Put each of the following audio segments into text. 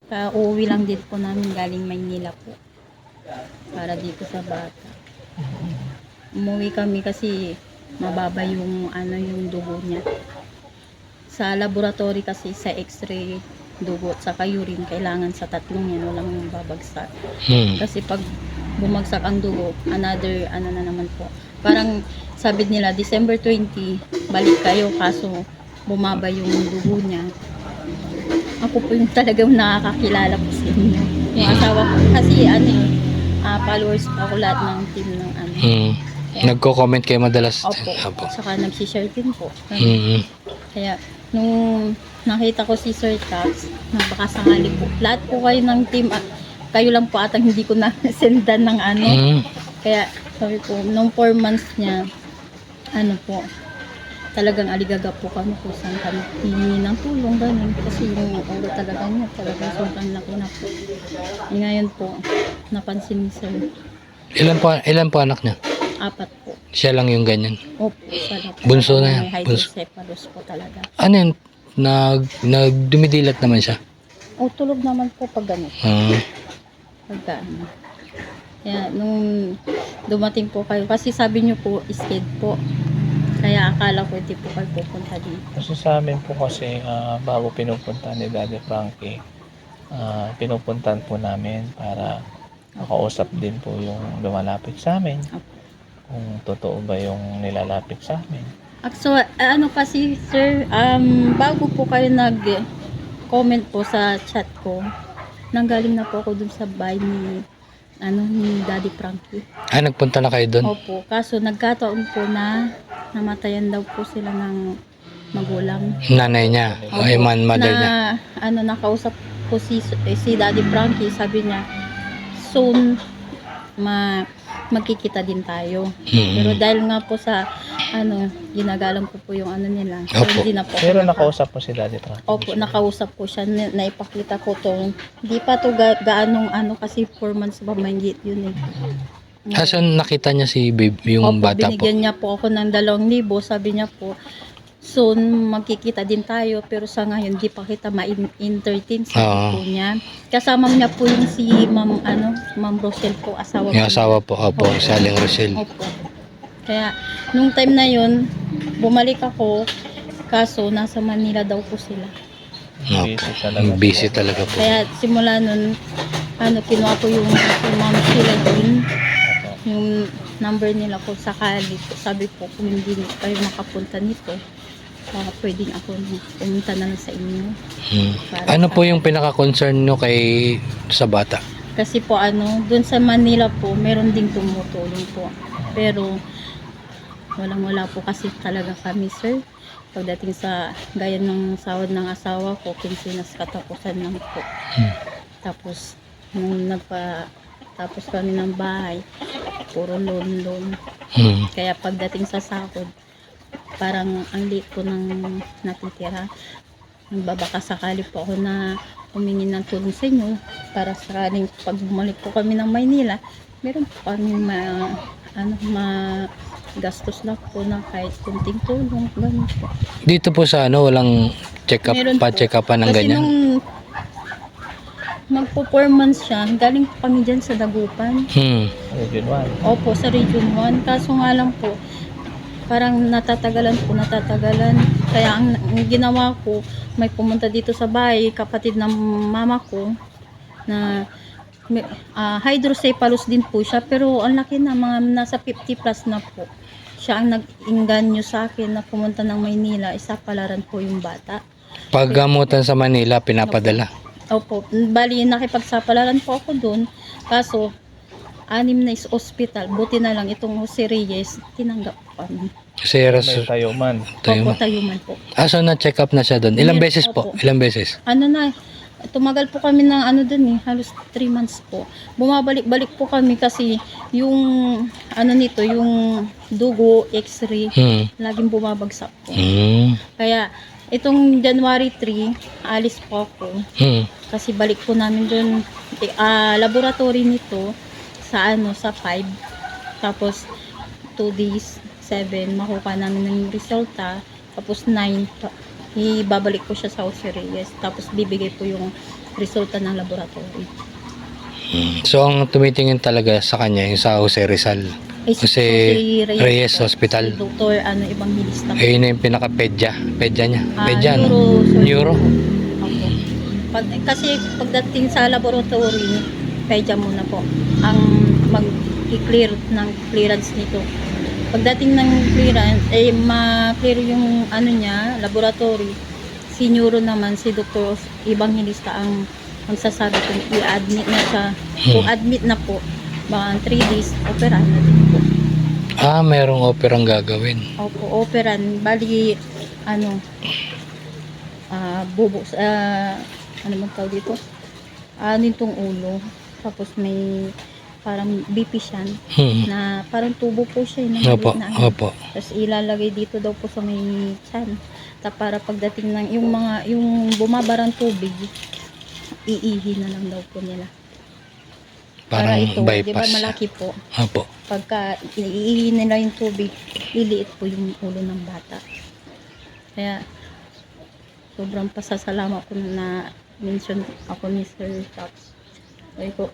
Uuwi lang din po namin galing Maynila po. Para dito sa bata. Umuwi kami kasi mababa yung yung dugo niya. Sa laboratory kasi sa x-ray dugo at saka urine kailangan sa tatlong yan walang babagsak. Kasi pag bumagsak ang dugo, another na naman po. Parang sabi nila December 20 balik kayo kaso bumaba yung dugo niya. Ako po yung talagang nakakakilala po sa inyo. Yung asawa ko kasi followers po ako lahat ng team ng Kaya, nagko-comment kayo madalas. Opo. Saka nagsishare din po. Kaya nung nakita ko si Sir Tax, baka sakali po. Lahat po kayo ng team, kayo lang po atang hindi ko na-sendan ng Kaya sabi ko, nung 4 months niya, po, talagang aligaga po kami kung saan kami hihingi ng tulong, ganun. Kasi yung ulo talaga niya, talagang sobrang laki na po. Ngayon po, napansin ni Sir. Ilan po anak niya? 4 po. Siya lang yung ganyan. Opo, siya lang po. Bunso na yan. May hydrocephalus po talaga. Ano yun? Dumidilat naman siya? Tulog naman po pag gano'n. Pagka Kaya nung dumating po kayo, kasi sabi niyo po, skid po. Kaya akala ko hindi po kayo pupunta dito. Kasi sa amin po kasi bago pinupunta ni Daddy Frankie, pinupuntan po namin para makausap din po yung lumalapit sa amin. Kung totoo ba yung nilalapit sa amin. Actually, kasi sir, bago po kayo nag-comment po sa chat ko, nanggaling na po ako dun sa bahay ni Daddy Frankie. Nagpunta na kayo doon? Opo, kaso nagkataon po na namatayan daw po sila ng magulang. Nanay niya, mother niya. Nakausap ko si Daddy Frankie, sabi niya, soon, magkikita din tayo. Pero dahil nga po sa ginagalang ko po yung nila. So hindi na po. Pero nakausap mo si Daddy Frankie? Opo, nakausap ko siya. Naipakita ko to. Hindi pa to gaanong kasi 4 months ba mahigit yun eh. Saan nakita niya si babe, yung bata po? Binigyan niya po ako ng 2,000. Sabi niya po, soon magkikita din tayo pero sa ngayon di pa kita ma-entertain sa po niya. Kasama niya po yung si Ma'am Rochelle po, asawa yung asawa po, si Aling Rochelle. Opo. Kaya nung time na yun, bumalik ako kaso nasa Manila daw po sila. Busy talaga po. Kaya simula nun, kinuha ko yung Ma'am Sheila dun, yung number nila ko sakali. Sabi ko kung hindi kayo makapunta nito, pwedeng ako pumunta na lang sa inyo. Ano po yung pinaka-concern nyo sa bata? Kasi po dun sa Manila po, meron ding tumutulong po. Pero wala po kasi talaga kami sir. Pagdating sa gaya ng sahod ng asawa ko, kinsinas katapusan lang po. Tapos nung tapos kami ng bahay, puro loan. Kaya pagdating sa sahod, parang ang liit ko nang natitira. Nagbabaka sakali po ako na humingi ng tulong sa inyo para sakaling pag bumalik po kami ng Maynila, meron po kami gastos lang po na kahit kunting tulong. Ganun po. Dito po sa walang check-up, pa-check-upan ng ganyan? Kasi nung magpo 4 months siya, galing po kami dyan sa Dagupan. Region 1? Opo, sa Region 1. Kaso nga lang po, parang natatagalan. Kaya ang ginawa ko, may pumunta dito sa bahay, kapatid ng mama ko, na hydrocephalus din po siya, pero ang laki na, mga nasa 50 plus na po. Siya ang nag-inganyo sa akin na pumunta ng Maynila, isa palaran po yung bata. Paggamutan sa Manila, pinapadala? Opo, bali nakipagsapalaran po ako doon, kaso 6 na is hospital, buti na lang itong Jose Reyes, tinanggap po kami. May Tayuman. Opo, Tayuman po. So na-check up na siya doon? Ilang beses po? Ilang beses? Tumagal po kami ng halos 3 months po. Bumabalik-balik po kami kasi yung nito, yung dugo, x-ray, laging bumabagsak po. Kaya itong January 3, alis po ako. Kasi balik po namin doon, laboratory nito sa sa 5. Tapos 2 days, 7, makuha namin ng resulta. Tapos 9, ibabalik ko siya sa Jose Reyes. Tapos bibigay po yung resulta ng laboratory. So ang tumitingin talaga sa kanya yung sa Jose Rizal. Ay, Jose Reyes po, Hospital. Si Dr. Evangelista. Ayun na yung pinaka-pedya. Pedya niya. Pedya, no? Neurosurgeon. Neuro. Opo. Kasi pagdating sa laboratory, pedya muna po ang mag-clear ng clearance nito. Pagdating ng clearance, ma-clear yung ano niya, laboratory. Si neuro naman, si Dr. Evangelista ang magsasabi kung i-admit na siya. Kung admit na po, baka 3 days, operahan na din po. Merong operang gagawin. Opo, operan. Bali, ano, bubuk, ano man tawag dito? Nitong ulo. Tapos may parang BP siya na parang tubo po siya. Na Opo, maliit na ano. opo. Tapos ilalagay dito daw po sa may tiyan. Para pagdating ng yung bumabarang tubig, iihi na lang daw po nila. Para Parang ito, di ba bypass. malaki po? Opo. Pagka iihi nila yung tubig, liliit po yung ulo ng bata. Kaya, sobrang pasasalamat ko na mention ako ni Sir Taps. Ay ko,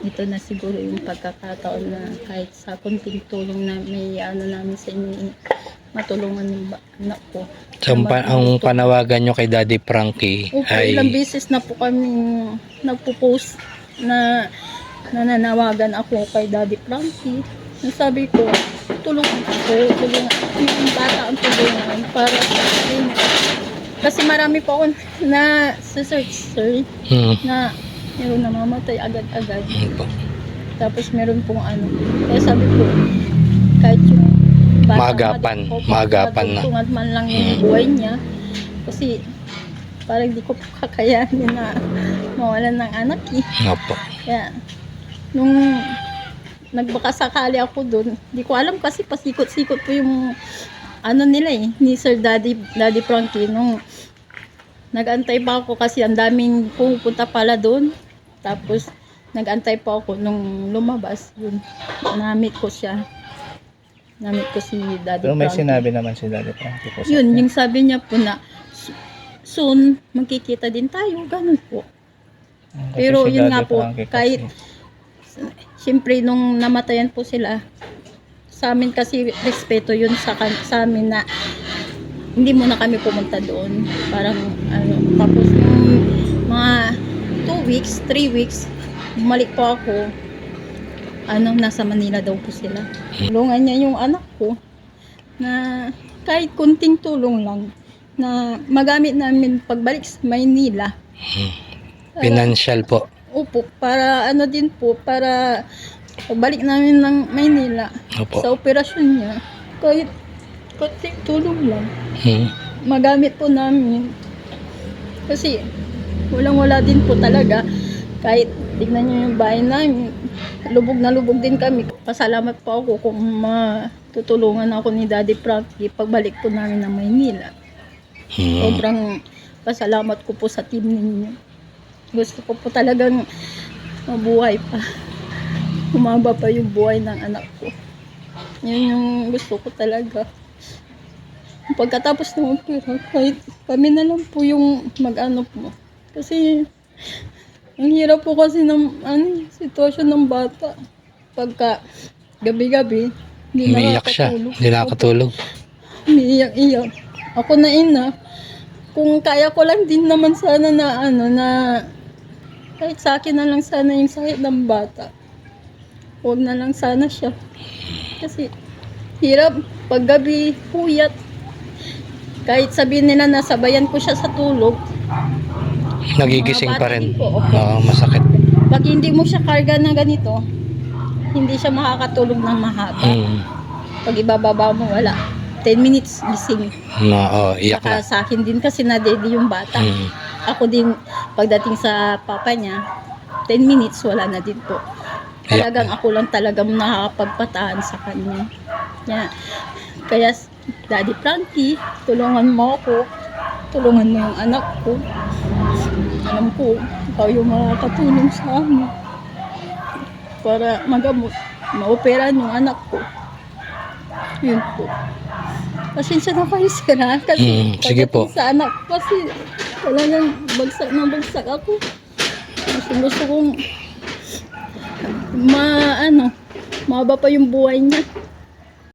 ito na siguro yung pagkakataon na kahit sa konting tulong na may ano namin sa inyo, matulungan yung anak ko. So, ang panawagan nyo kay Daddy Frankie Opo, ay ilang beses na po kami nagpo-post na nananawagan ako kay Daddy Frankie. Sabi ko, tulungan yung bata ang tulungan para sa akin. Kasi marami pa ako na search, sir, na meron namamatay agad-agad. Opo. Tapos meron pong ano. Kaya sabi ko, kahit yung Maagapan na. Tungat man lang yung buhay niya. Kasi parang di ko po kakayanin na mawalan ng anak eh. Opo. Kaya nung nagbakasakali ako doon, di ko alam kasi pasikot-sikot po yung ano nila ni Sir Daddy Frankie. Nung nag-antay pa ako kasi ang daming pupunta pala doon. Tapos nag-antay pa ako nung lumabas yun. Namit ko siya. Namit ko si Daddy Pero may Frankie. sinabi naman si Daddy Frankie po. Yun, yung sabi niya po na soon magkikita din tayo, ganun po. Pero si yun Daddy nga po, Frankie kahit siyempre nung namatayan po sila, sa amin kasi respeto yun sa amin na hindi muna kami pumunta doon. Parang ano, tapos nung mga 2 weeks, 3 weeks, bumalik po ako. Nasa Manila daw po sila. Tulungan niya yung anak ko na kahit kunting tulong lang na magamit namin pagbalik sa Maynila. Financial po. Opo, para ano din po, para pagbalik namin ng Maynila Opo. sa operasyon niya, kahit kunting tulong lang, magamit po namin. Kasi walang-wala din po talaga. Kahit tignan niyo yung bahay namin, lubog na lubog din kami. Pasalamat po ako kung matutulungan ako ni Daddy Frankie pagbalik po namin ng Maynila. Sobrang pasalamat ko po sa team ninyo. Gusto ko po talagang mabuhay pa. Humaba pa yung buhay ng anak ko. Yun yung gusto ko talaga. Pagkatapos ng opera, kahit kami na lang po yung mag-ano po. Kasi ang hirap po kasi ng sitwasyon ng bata. Pagka gabi-gabi, hindi Umiiyak siya. nakakatulog. Hindi nakakatulog. Umiiyak-iyak. Ako na ina, kung kaya ko lang din naman sana na kahit sa akin na lang sana yung sakit ng bata. Huwag na lang sana siya. Kasi hirap, paggabi, puyat. Kahit sabihin nila na sabayan ko siya sa tulog, Nagigising pa rin. Mga bata din po, opo. Masakit. pag hindi mo siya karga na ganito, hindi siya makakatulog ng mahaba. Pag ibababa mo, wala. 10 minutes, gising. Iyak Saka na. sa akin din kasi na-daddy yung bata. Ako din, pagdating sa papa niya, 10 minutes, wala na din po. Talagang ako lang talagang nakakapagpatahan sa kanya. Kaya, Daddy Frankie, tulungan mo ako. Tulungan mo yung anak ko. Alam ko, ikaw yung makakatulong sa amin. Para magamot, maoperahan yung anak ko. Yun po. Pasensya na kayo, sir, ha? Kasi Sige po. pagdating sa anak ko, kasi talagang bagsak na bagsak ako. Gusto kong maba pa yung buhay niya.